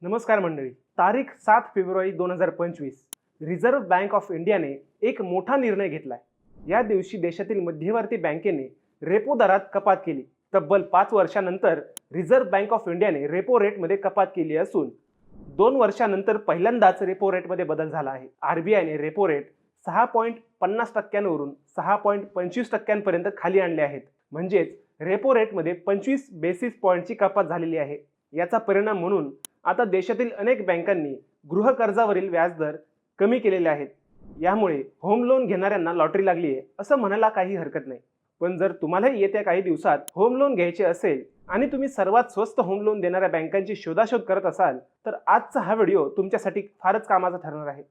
नमस्कार मंडळी. तारीख 7 फेब्रुवारी 2025 रिझर्व्ह बँक ऑफ इंडियाने एक मोठा निर्णय घेतलाय. या दिवशी देशातील मध्यवर्ती बँकेने रेपो दरात कपात केली. तब्बल 5 वर्षांनंतर रिझर्व्ह बँक ऑफ इंडियाने रेपो रेटमध्ये कपात केली असून 2 वर्षांनंतर पहिल्यांदाच रेपो रेटमध्ये बदल झाला आहे. आरबीआयने रेपो रेट 6.50%वरून 6.25%पर्यंत खाली आणले आहेत. म्हणजेच रेपो रेटमध्ये 25 बेसिस पॉईंटची कपात झालेली आहे. याचा परिणाम म्हणून आता देशातील अनेक बँकांनी गृह कर्जावरील व्याजदर कमी केलेले आहेत. यामुळे होम लोन घेणाऱ्यांना लॉटरी लागली आहे असं म्हणायला काही हरकत नाही. पण जर तुम्हाला येत्या काही दिवसात होम लोन घ्यायचे असेल आणि तुम्ही सर्वात स्वस्त होम लोन देणाऱ्या बँकांची शोधाशोध करत असाल तर आजचा हा व्हिडिओ तुमच्यासाठी फारच कामाचा ठरणार आहे.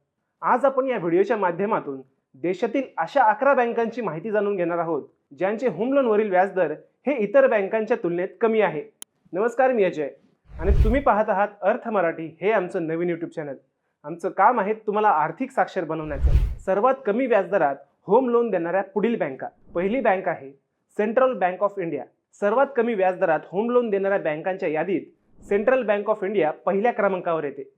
आज आपण या व्हिडिओच्या माध्यमातून देशातील अशा 11 बँकांची माहिती जाणून घेणार आहोत ज्यांचे होम लोनवरील व्याजदर हे इतर बँकांच्या तुलनेत कमी आहे. नमस्कार, मी अजय आणि तुम्ही पाहत आहात अर्थ मराठी हे आमचं नवीन यूट्यूब चॅनल. आमचं काम आहे तुम्हाला आर्थिक साक्षर बनवण्याचं. सर्वात कमी व्याजदरात होम लोन देणाऱ्या पुढील बँका. पहिली बँक आहे सेंट्रल बँक ऑफ इंडिया. सर्वात कमी व्याजदरात होम लोन देणाऱ्या बँकांच्या यादीत सेंट्रल बँक ऑफ इंडिया पहिल्या क्रमांकावर येते.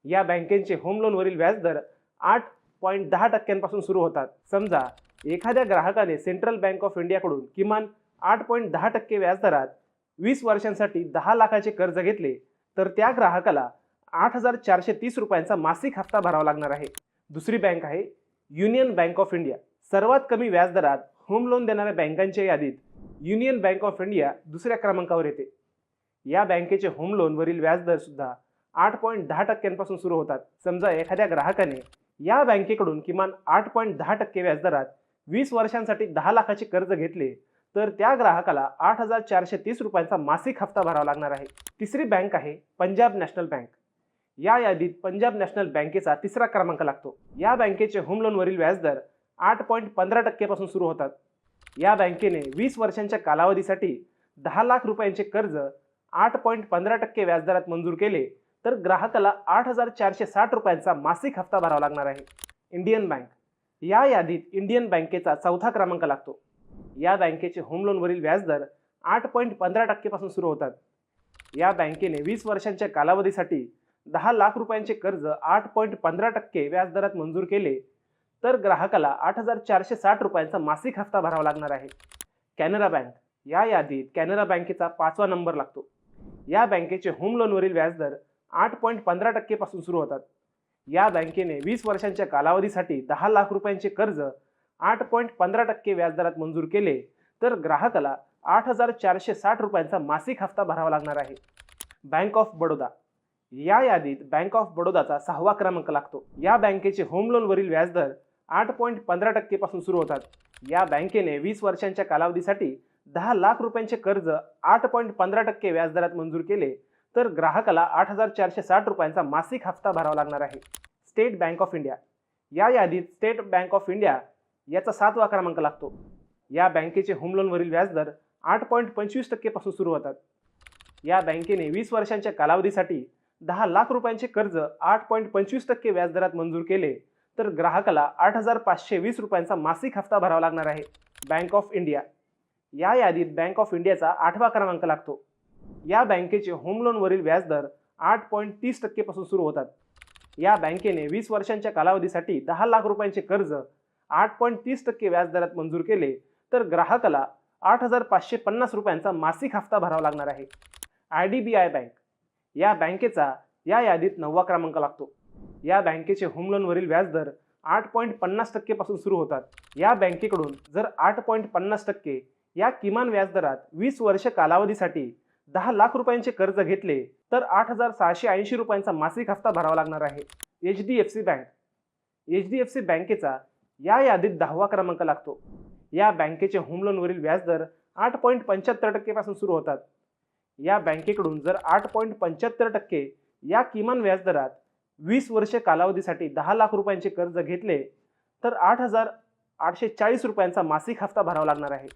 या बँकेचे होम लोनवरील व्याजदर 8.10% पासून सुरू होतात. समजा एखाद्या ग्राहकाने सेंट्रल बँक ऑफ इंडियाकडून किमान 8.10% व्याजदरात 20 वर्षांसाठी 10 लाखाचे कर्ज घेतले तर त्या ग्राहकाला 8,430 रुपयांचा मासिक हप्ता भरावा लागणार आहे. दुसरी बँक आहे युनियन बँक ऑफ इंडिया. सर्वात कमी व्याजदरात होम लोन देणाऱ्या बँकांच्या यादीत युनियन बँक ऑफ इंडिया दुसऱ्या क्रमांकावर येते. या बँकेचे होम लोनवरील व्याजदर सुद्धा 8.10% पासून सुरू होतात. समजा एखाद्या ग्राहकाने या बँकेकडून किमान 8.10% व्याजदरात 20 वर्षांसाठी 10 लाखाचे कर्ज घेतले तर त्या ग्राहकाला 8,430 रुपयांचा मासिक हप्ता भरावा लागणार आहे. तिसरी बँक आहे पंजाब नॅशनल बँक. या यादीत पंजाब नॅशनल बँकेचा तिसरा क्रमांक लागतो. या बँकेचे होम लोनवरील व्याजदर 8.15% पासून सुरू होतात. या बँकेने 20 वर्षांच्या कालावधीसाठी 10 लाख रुपयांचे कर्ज 8.15% व्याजदरात मंजूर केले तर ग्राहकाला 8,460 रुपयांचा मासिक हप्ता भरावा लागणार आहे. Indian bank. या यादीत इंडियन बँकेचा चौथा क्रमांक लागतो. या बँकेचे होम लोनवरील व्याजदर 8.15% पासून सुरू होतात. या बँकेने 20 वर्षांच्या कालावधीसाठी 10 लाख रुपयांचे कर्ज 8.15% व्याजदरात मंजूर केले तर ग्राहकाला 8,460 रुपयांचा मासिक हप्ता भरावा लागणार आहे. कॅनरा बँक. या यादीत कॅनरा बँकेचा 5वा नंबर लागतो. या बँकेचे होम लोनवरील व्याजदर 8.15% पासून सुरू होतात. या बँकेने 20 वर्षांच्या कालावधीसाठी 10 लाख रुपयांचे कर्ज 8.15% व्याजदरात मंजूर केले तर ग्राहकाला 8,460 रुपयांचा मासिक हप्ता भरावा लागणार आहे. Bank of Baroda. या यादीत बँक ऑफ बडोदाचा 6वा क्रमांक लागतो. या बँकेचे होम लोनवरील व्याजदर 8.15% पासून सुरू होतात. या बँकेने 20 वर्षांच्या कालावधीसाठी 10 लाख रुपयांचे कर्ज 8.15% व्याजदरात मंजूर केले तर ग्राहकाला 8,460 रुपयांचा मासिक हप्ता भरावा लागणार आहे. State bank of India. या यादीत स्टेट बँक ऑफ इंडिया याचा 7वा क्रमांक लागतो. या बँकेचे होम लोनवरील व्याजदर 8.25% पासून सुरू होतात. या बँकेने 20 वर्षांच्या कालावधीसाठी 10 लाख रुपयांचे कर्ज 8.25% व्याजदरात मंजूर केले तर ग्राहकाला 8,520 रुपयांचा मासिक हप्ता भरावा लागणार आहे. Bank of India. या यादीत बँक ऑफ इंडियाचा 8वा क्रमांक लागतो. या बँकेचे होम लोनवरील व्याजदर 8.30% पासून सुरू होतात. या बँकेने 20 वर्षांच्या कालावधीसाठी 10 लाख रुपयांचे कर्ज 8.30% व्याजदरात मंजूर केले तर ग्राहकाला 8,550 रुपयांचा मासिक हप्ता भरावा लागणार आहे. IDBI bank. या बँकेचा या यादीत 9वा क्रमांक लागतो. या बँकेचे होम लोनवरील व्याजदर 8.50% पासून सुरू होतात. या बँकेकडून जर 8.50% या किमान व्याजदरात 20 वर्ष कालावधीसाठी 10 लाख रुपयांचे कर्ज घेतले तर 8,680 रुपयांचा मासिक हप्ता भरावा लागणार आहे. HDFC bank. HDFC बँकेचा या यादीत 10वा क्रमांक लागतो. या बँकेचे होम लोनवरील व्याजदर 8.75% पासून सुरू होतात. या बँकेकडून जर 8.75% या किमान व्याजदरात 20 वर्ष कालावधीसाठी 10 लाख रुपयांचे कर्ज घेतले तर 8,840 रुपयांचा मासिक हप्ता भरावा लागणार आहे.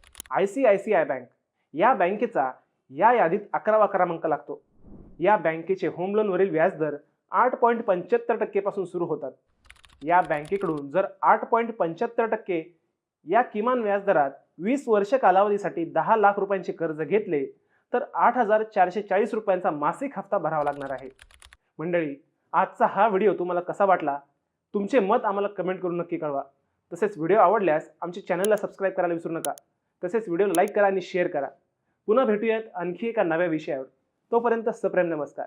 ICICI bank. या बँकेचा या यादीत 11वा क्रमांक लागतो. या बँकेचे होम लोनवरील व्याजदर 8.75% पासून सुरू होतात. या बँकेकडून जर 8.75% या किमान व्याजदरात 20 वर्ष कालावधीसाठी 10 लाख रुपयांचे कर्ज घेतले तर 8,440 रुपयांचा मासिक हप्ता भरावा लागणार आहे. मंडळी, आजचा हा व्हिडिओ तुम्हाला कसा वाटला? तुमचे मत आम्हाला कमेंट करून नक्की कळवा. तसेच व्हिडिओ आवडल्यास आमच्या चॅनलला सबस्क्राईब करायला विसरू नका. तसेच व्हिडिओला लाईक करा आणि शेअर करा. पुन्हा भेटूयात आणखी एका नव्या विषयावर. तोपर्यंत सप्रेम नमस्कार.